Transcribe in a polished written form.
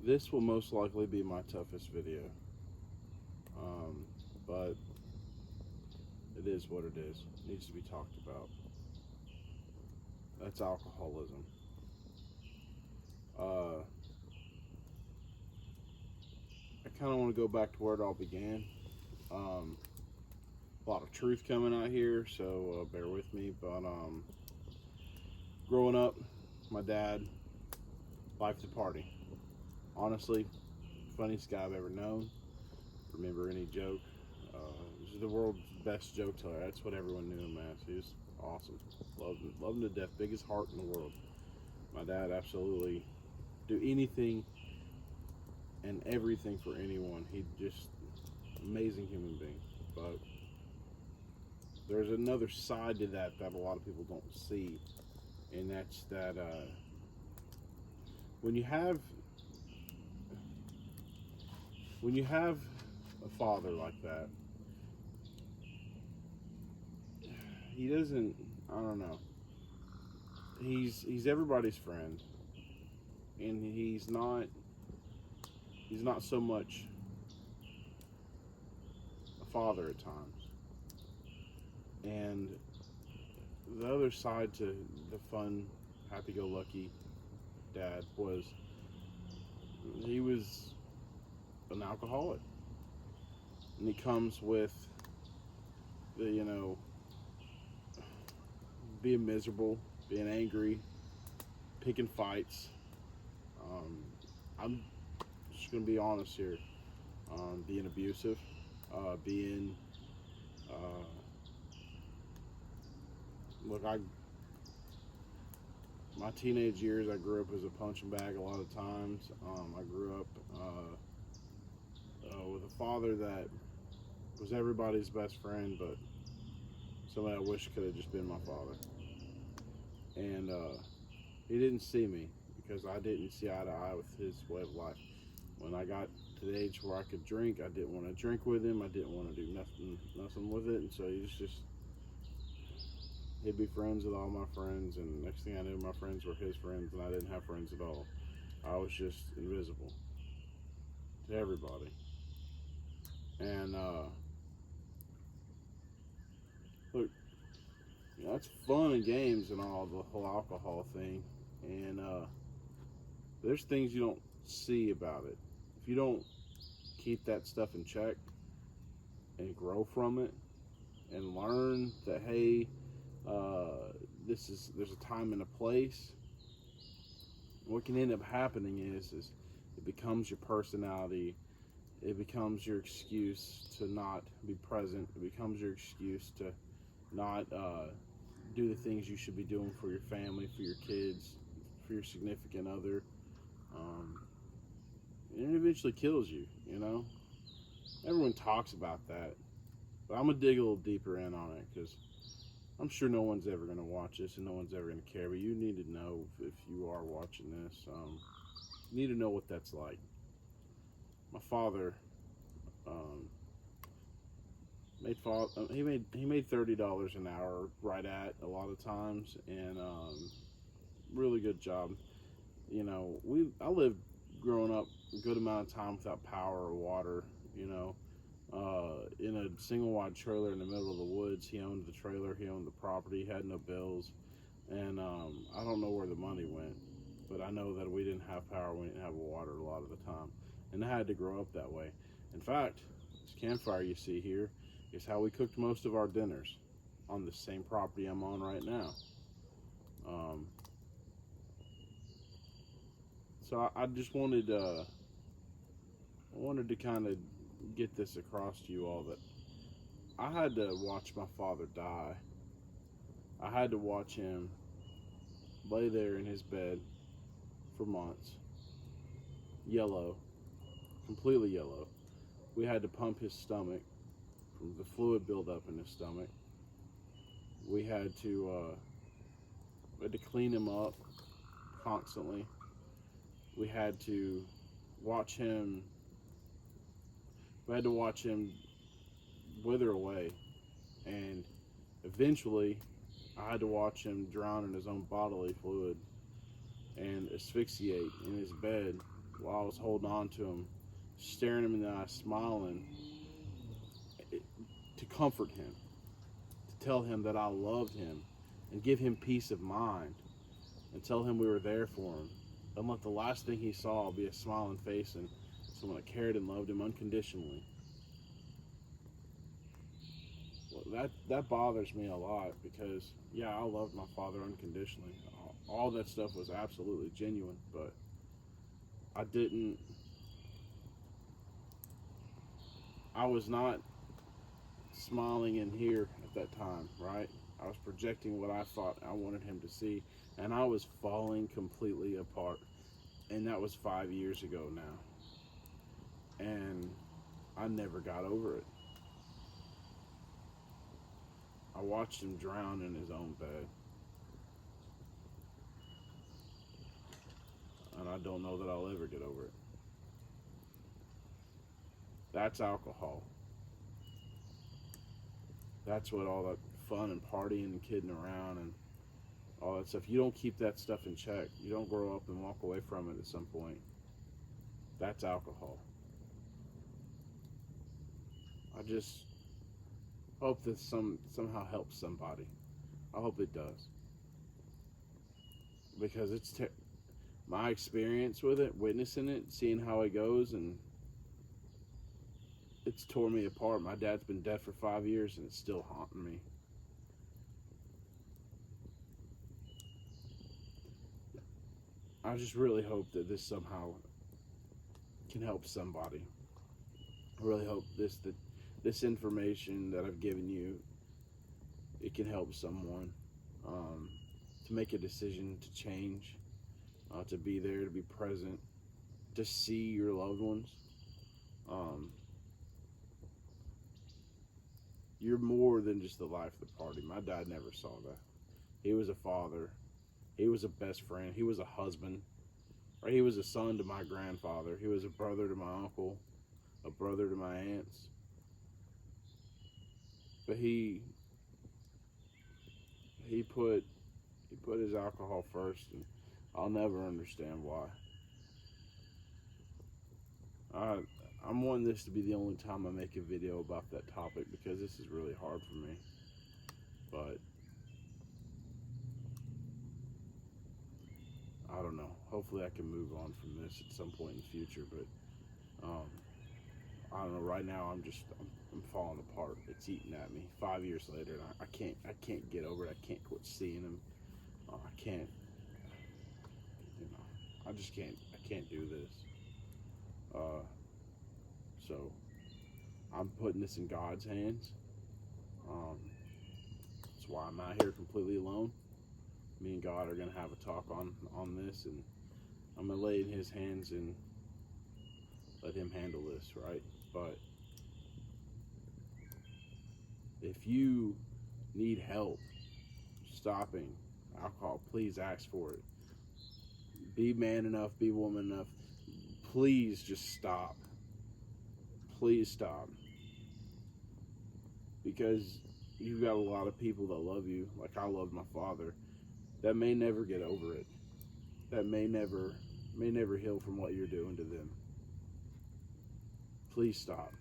This will most likely be my toughest video, but it is what it is. It needs to be talked about. That's alcoholism. Uh, I kind of want to go back to where it all began. Um, a lot of truth coming out here, so bear with me. But growing up, my dad, life to party. Honestly, funniest guy I've ever known. Remember any joke? He was the world's best joke teller. That's what everyone knew him as. He was awesome. Loved him to death. Biggest heart in the world. My dad absolutely do anything and everything for anyone. He just amazing human being. But there's another side to that that a lot of people don't see, and that's that when you have a father like that, he doesn't. I don't know. He's everybody's friend, and he's not so much a father at times. And the other side to the fun, happy-go-lucky dad was he was an alcoholic, and he comes with the being miserable, being angry, picking fights. I'm just gonna be honest here. Being abusive, being look, I my teenage years, I grew up as a punching bag a lot of times. I grew up with a father that was everybody's best friend, but somebody I wish could have just been my father. And he didn't see me because I didn't see eye to eye with his way of life. When I got to the age where I could drink, I didn't want to drink with him. I didn't want to do nothing with it. And so he'd be friends with all my friends, and next thing I knew, my friends were his friends, and I didn't have friends at all. I was just invisible to everybody. And look, that's fun and games and all, the whole alcohol thing. And there's things you don't see about it. If you don't keep that stuff in check and grow from it and learn that, hey, there's a time and a place. What can end up happening is it becomes your personality. It becomes your excuse to not be present. It becomes your excuse to not do the things you should be doing for your family, for your kids, for your significant other. And it eventually kills you, you know? Everyone talks about that. But I'm going to dig a little deeper in on it because I'm sure no one's ever going to watch this and no one's ever going to care. But you need to know if you are watching this. You need to know what that's like. My father he made $30 an hour right at a lot of times, and really good job. You know, I lived growing up a good amount of time without power or water. You know, in a single wide trailer in the middle of the woods. He owned the trailer, he owned the property, he had no bills, and I don't know where the money went, but I know that we didn't have power, we didn't have water a lot of the time, and I had to grow up that way. In fact, this campfire you see here is how we cooked most of our dinners on the same property I'm on right now. So I just wanted to kind of get this across to you all that I had to watch my father die. I had to watch him lay there in his bed for months, yellow, completely yellow. We had to pump his stomach from the fluid buildup in his stomach. We had to clean him up constantly. We had to watch him. We had to watch him wither away, and eventually, I had to watch him drown in his own bodily fluid and asphyxiate in his bed while I was holding on to him, staring him in the eye, smiling, to comfort him, to tell him that I loved him and give him peace of mind and tell him we were there for him. And let the last thing he saw be a smiling face and someone that cared and loved him unconditionally. Well, that bothers me a lot because, yeah, I loved my father unconditionally. All that stuff was absolutely genuine, but I was not smiling in here at that time, right? I was projecting what I thought I wanted him to see, and I was falling completely apart. And that was 5 years ago now. And I never got over it. I watched him drown in his own bed. And I don't know that I'll ever get over it. That's alcohol. That's what all that fun and partying and kidding around and all that stuff. You don't keep that stuff in check. You don't grow up and walk away from it at some point. That's alcohol. I just hope that somehow helps somebody. I hope it does. Because it's my experience with it, witnessing it, seeing how it goes, and it's tore me apart. My dad's been dead for 5 years and it's still haunting me. I just really hope that this somehow can help somebody. I really hope this information that I've given you, it can help someone to make a decision to change, to be there, to be present, to see your loved ones. You're more than just the life of the party. My dad never saw that. He was a father. He was a best friend. He was a husband. Right? He was a son to my grandfather. He was a brother to my uncle, a brother to my aunts. But he put his alcohol first, and I'll never understand why. I'm wanting this to be the only time I make a video about that topic because this is really hard for me. But I don't know. Hopefully I can move on from this at some point in the future. But I don't know. Right now I'm falling apart. It's eating at me. 5 years later, and I can't get over it. I can't quit seeing him. I can't. I just can't. I can't do this. So I'm putting this in God's hands. That's why I'm out here completely alone. Me and God are gonna have a talk on this, and I'm gonna lay it in His hands and let Him handle this, right? But if you need help stopping alcohol, please ask for it. Be man enough, be woman enough. Please just stop. Please stop. Because you've got a lot of people that love you, like I loved my father, that may never get over it. That may never heal from what you're doing to them. Please stop.